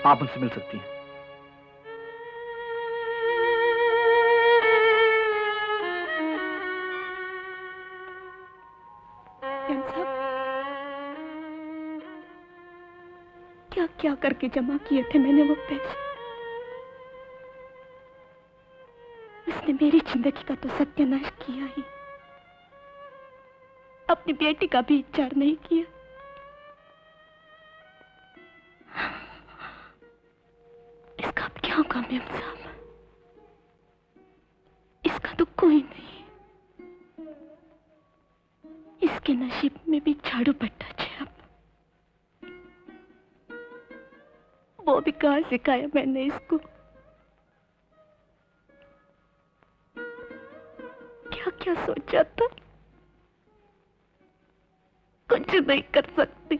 आप उनसे मिल सकती हैं। क्या क्या करके जमा किए थे मैंने वो पैसे। इसने मेरी जिंदगी का तो सत्यानाश किया ही, अपनी बेटी का भी इच्छा नहीं किया। इसका अब क्या होगा मेम साहब? इसका तो कोई नहीं। इसके नसीब में भी झाड़ू पट्टा है। अब वो भी कहाँ सिखाया मैंने इसको। क्या क्या सोचा था, कुछ नहीं कर सकती।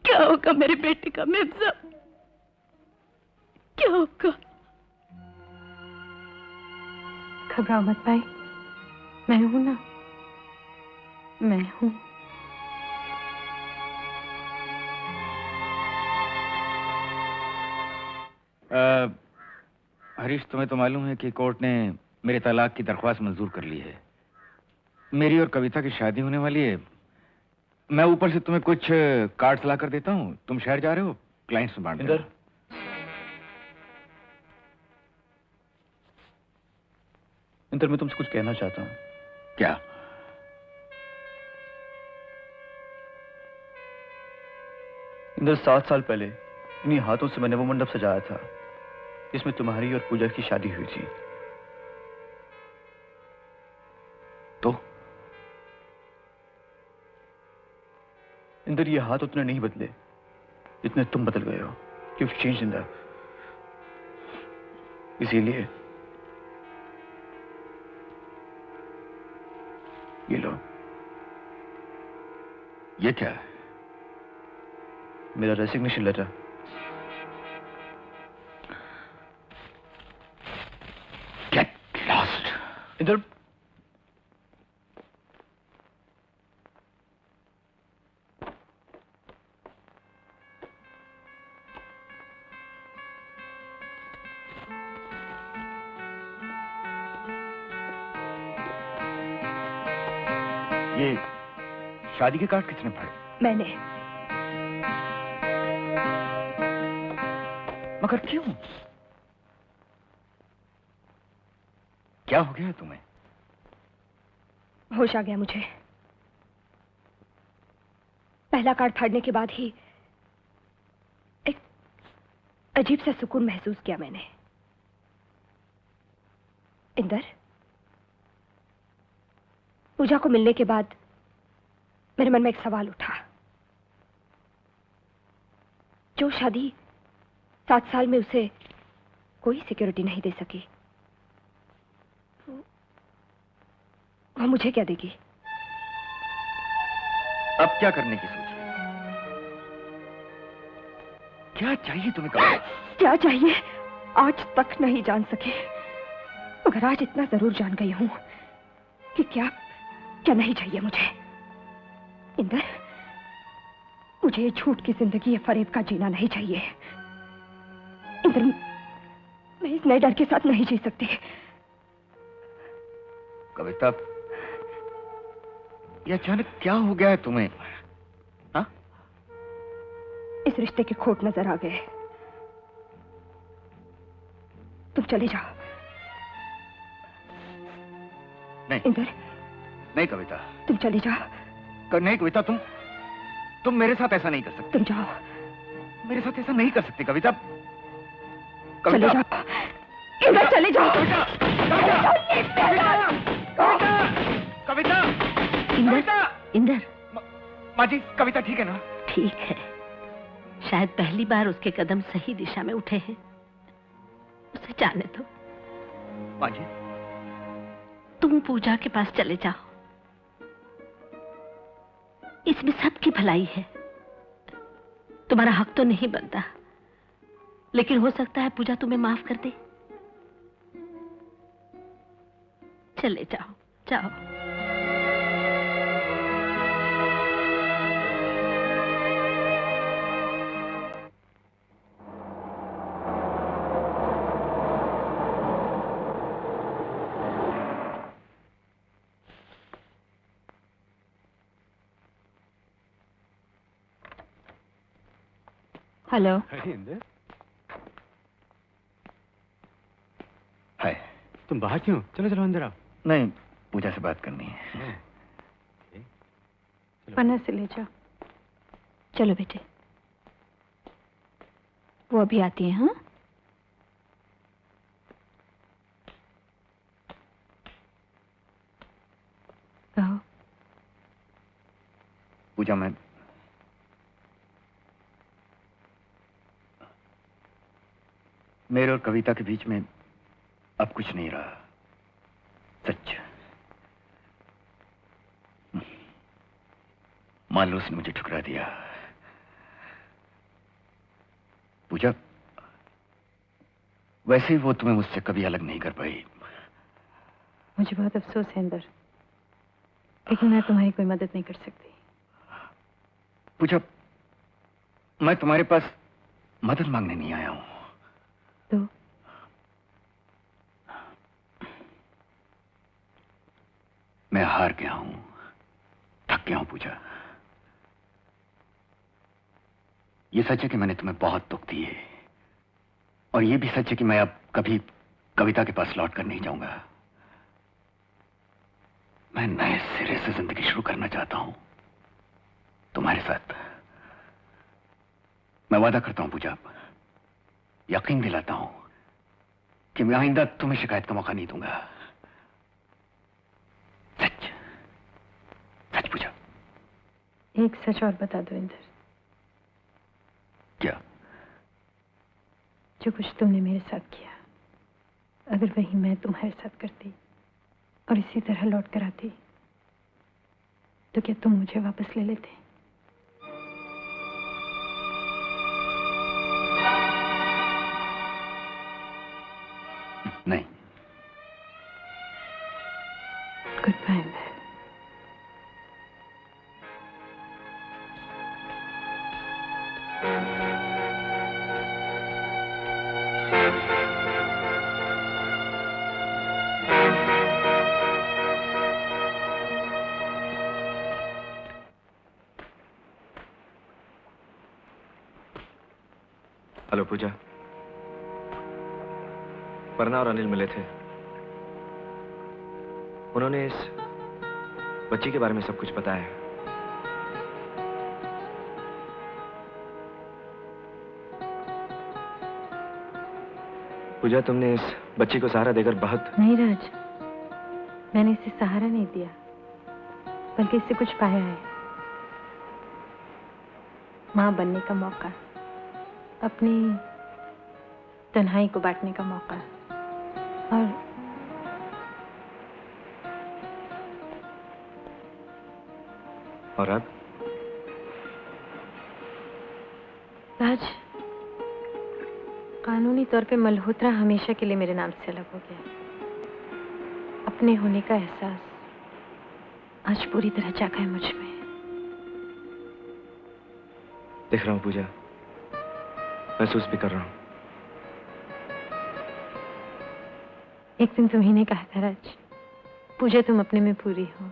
क्या होगा मेरे बेटे का मेम साहब? क्या होगा? घबराओ मत भाई, मैं हूं ना, मैं हूं। हरीश, तुम्हें तो मालूम है कि कोर्ट ने मेरे तलाक की दरख्वास्त मंजूर कर ली है। मेरी और कविता की शादी होने वाली है। मैं ऊपर से तुम्हें कुछ कार्ड्स ला कर देता हूँ। तुम शहर जा रहे हो, क्लाइंट्स में बांट देना। इंदर, मैं तुमसे कुछ कहना चाहता हूँ। क्या? इंदर, 7 साल पहले इन्हीं हाथों से मैंने वो मंडप सजाया था जिसमें तुम्हारी और पूजा की शादी हुई थी। तो इंदर, ये हाथ उतने नहीं बदले जितने तुम बदल गए हो। You've changed, Inder. इसीलिए ये लो। ये क्या है? मेरा resignation letter. Get lost। Inder, ये शादी के कार्ड किसने फाड़े? मैंने। मगर क्यों? क्या हो गया तुम्हें? होश आ गया मुझे। पहला कार्ड फाड़ने के बाद ही एक अजीब सा सुकून महसूस किया मैंने। इंदर, पूजा को मिलने के बाद मेरे मन में एक सवाल उठा। जो शादी 7 साल में उसे कोई सिक्योरिटी नहीं दे सकी, वो मुझे क्या देगी? अब क्या करने की सोच रही हो? क्या चाहिए तुम्हें? करो। क्या चाहिए आज तक नहीं जान सके, मगर आज इतना जरूर जान गई हूं कि क्या क्या नहीं चाहिए मुझे। इंदर, मुझे ये झूठ की जिंदगी या फरेब का जीना नहीं चाहिए। इंदर, मैं इस नए डर के साथ नहीं जी सकती। कविता, ये अचानक क्या हो गया है तुम्हें? हाँ? इस रिश्ते के खोट नजर आ गए। तुम चले जाओ। नहीं इंदर, नहीं कविता, तुम चले जाओ। नहीं कविता, तुम मेरे साथ ऐसा नहीं कर सकती। तुम जाओ। मेरे साथ ऐसा नहीं कर सकती कविता। चले जाओ इंदर, चले जाओ। कविता, इंदर, माँ जी, कविता ठीक है ना? ठीक है। शायद पहली बार उसके कदम सही दिशा में उठे हैं। उसे जाने दो। माँ जी, तुम पूजा के पास चले जाओ। इसमें सबकी भलाई है। तुम्हारा हक तो नहीं बनता, लेकिन हो सकता है पूजा तुम्हें माफ कर दे। चले जाओ, जाओ। हेलो। अरे इंदर, हाय। तुम बाहर क्यों? चलो चलो अंदर आओ। नहीं, पूजा से बात करनी है। पन्ना से ले जाओ। चलो बेटे, वो अभी आती है। हाँ, कहो। पूजा, मैं मेरे और कविता के बीच में अब कुछ नहीं रहा। सच। मान लो उसने मुझे ठुकरा दिया। पूजा, वैसे ही वो तुम्हें मुझसे कभी अलग नहीं कर पाई। मुझे बहुत अफसोस है इंदर, लेकिन मैं तुम्हारी कोई मदद नहीं कर सकती। पूजा, मैं तुम्हारे पास मदद मांगने नहीं आया हूं। तो मैं हार गया हूं, थक गया हूं पूजा। ये सच है कि मैंने तुम्हें बहुत दुख दिए, और ये भी सच है कि मैं अब कभी कविता के पास लौट कर नहीं जाऊंगा। मैं नए सिरे से जिंदगी शुरू करना चाहता हूं तुम्हारे साथ। मैं वादा करता हूं पूजा, यकीन दिलाता हूं कि मैं आइंदा तुम्हें शिकायत का मौका नहीं दूंगा। सच सच पूजा। एक सच और बता दो इंदर। क्या? जो कुछ तुमने मेरे साथ किया, अगर वही मैं तुम्हारे साथ करती और इसी तरह लौट कर आती, तो क्या तुम मुझे वापस ले लेते? नहीं। Good bye Inder. Hello Pooja, Parna और अनिल मिले थे। उन्होंने इस बच्ची के बारे में सब कुछ बताया। पूजा, तुमने इस बच्ची को सहारा देकर बहुत... नहीं राज, मैंने इसे सहारा नहीं दिया, बल्कि इससे कुछ पाया है। मां बनने का मौका, अपनी तन्हाई को बांटने का मौका। और अब राज, कानूनी तौर पे मल्होत्रा हमेशा के लिए मेरे नाम से अलग हो गया। अपने होने का एहसास आज पूरी तरह जागा है मुझ में। देख रहा हूं पूजा, महसूस भी कर रहा हूं। एक दिन तुम्ही ने कहा था राज, पूजा तुम अपने में पूरी हो।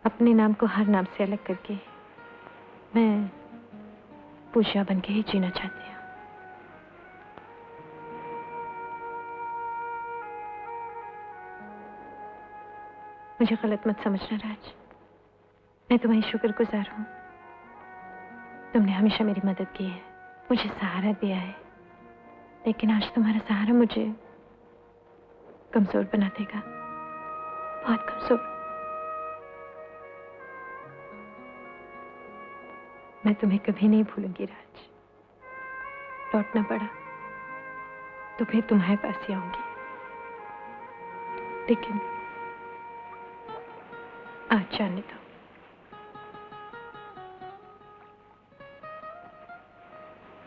अपने नाम को हर नाम से अलग करके मैं पूजा बन के ही जीना चाहती हूँ। मुझे गलत मत समझना राज, मैं तुम्हारी शुक्रगुजार हूँ। तुमने हमेशा मेरी मदद की है, मुझे सहारा दिया है, लेकिन आज तुम्हारा सहारा मुझे कमजोर बना देगा, बहुत कमजोर। मैं तुम्हें कभी नहीं भूलूंगी राज। लौटना पड़ा तो फिर तुम्हारे पास ही आऊंगी, लेकिन आज जाने दो।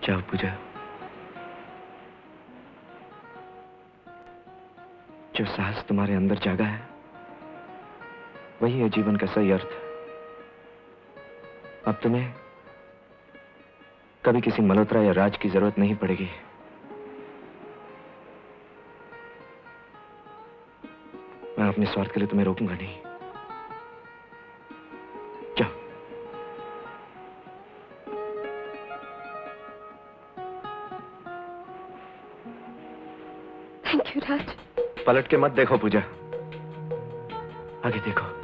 जाओ पूजा, जो साहस तुम्हारे अंदर जागा है वही है जीवन का सही अर्थ। अब तुम्हें कभी किसी मल्होत्रा या राज की जरूरत नहीं पड़ेगी। मैं अपने स्वार्थ के लिए तुम्हें रोकूंगा नहीं। जाओ। पलट के मत देखो पूजा, आगे देखो।